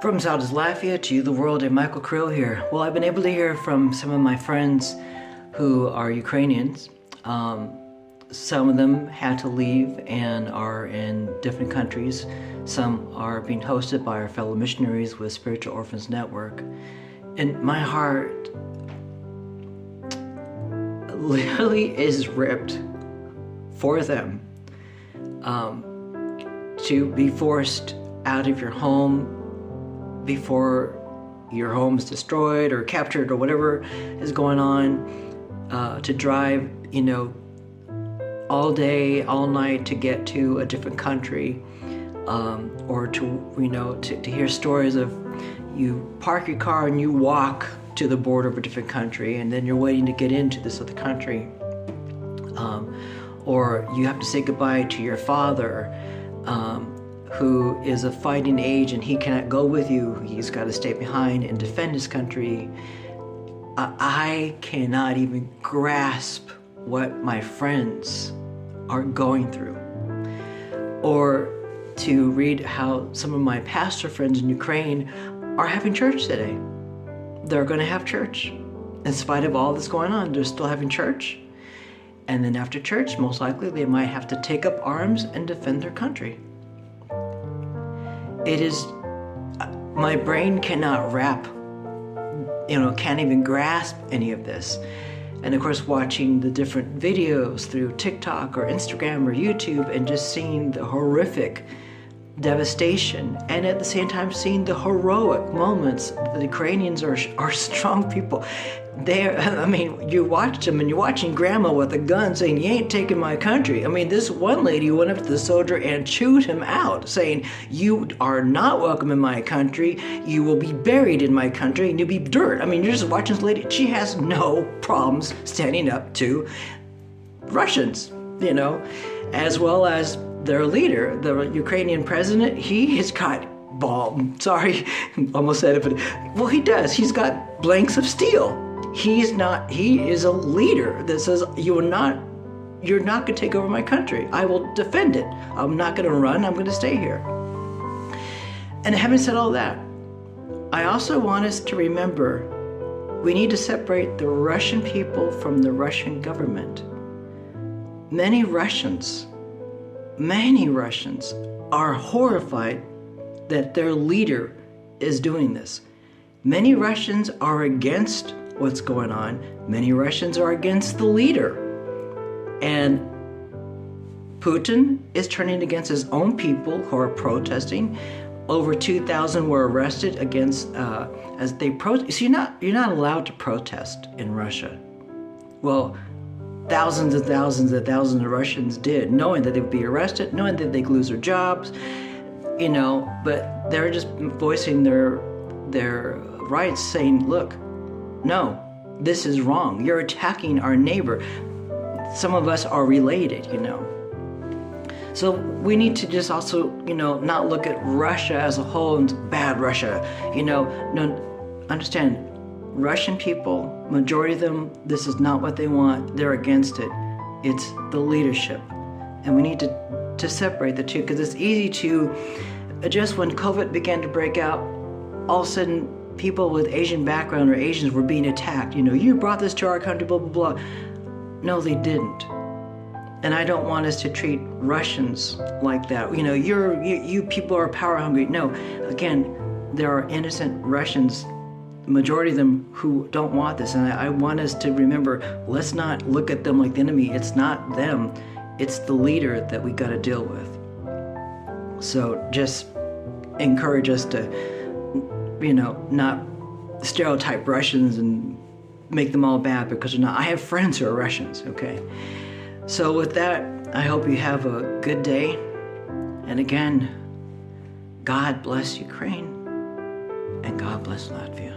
From South Latvia to the world, and Michael Krill here. Well, I've been able to hear from some of my friends who are Ukrainians. Some of them had to leave and are in different countries. Some are being hosted by our fellow missionaries with Spiritual Orphans Network. And my heart literally is ripped for them to be forced out of your home before your home is destroyed or captured or whatever is going on, to drive, all day, all night to get to a different country, or to hear stories of you park your car and you walk to the border of a different country and then you're waiting to get into this other country, or you have to say goodbye to your father, who is of fighting age and he cannot go with you. He's got to stay behind and defend his country. I cannot even grasp what my friends are going through. Or to read how some of my pastor friends in Ukraine are having church today. They're going to have church. In spite of all that's going on, they're still having church. And then after church, most likely they might have to take up arms and defend their country. It is, my brain cannot can't even grasp any of this. And of course, watching the different videos through TikTok or Instagram or YouTube and just seeing the horrific devastation, and at the same time seeing the heroic moments. The Ukrainians are strong people. You watch them and you're watching grandma with a gun saying, "You ain't taking my country." This one lady went up to the soldier and chewed him out, saying, "You are not welcome in my country. You will be buried in my country and you'll be dirt." You're just watching this lady. She has no problems standing up to Russians, as well as their leader, the Ukrainian president. He has got sorry, almost said it, but he does. He's got blanks of steel. He is a leader that says, you're not going to take over my country. I will defend it. I'm not going to run. I'm going to stay here. And having said all that, I also want us to remember we need to separate the Russian people from the Russian government. Many Russians are horrified that their leader is doing this. Many Russians are against what's going on. Many Russians are against the leader. And Putin is turning against his own people who are protesting. Over 2,000 were arrested against as they protest. So you're not allowed to protest in Russia. Well, thousands and thousands and thousands of Russians did, knowing that they'd be arrested, knowing that they'd lose their jobs, but they're just voicing their rights, saying, look, no, this is wrong. You're attacking our neighbor. Some of us are related, So we need to just also, not look at Russia as a whole and bad Russia, No, understand, Russian people, majority of them, this is not what they want. They're against it. It's the leadership. And we need to separate the two, because it's easy to, just when COVID began to break out, all of a sudden people with Asian background or Asians were being attacked. You brought this to our country, blah, blah, blah. No, they didn't. And I don't want us to treat Russians like that. You people are power hungry. No, again, there are innocent Russians, majority of them, who don't want this. And I want us to remember, let's not look at them like the enemy. It's not them. It's the leader that we got to deal with. So just encourage us to, not stereotype Russians and make them all bad because they're not. I have friends who are Russians, okay? So with that, I hope you have a good day. And again, God bless Ukraine and God bless Latvia.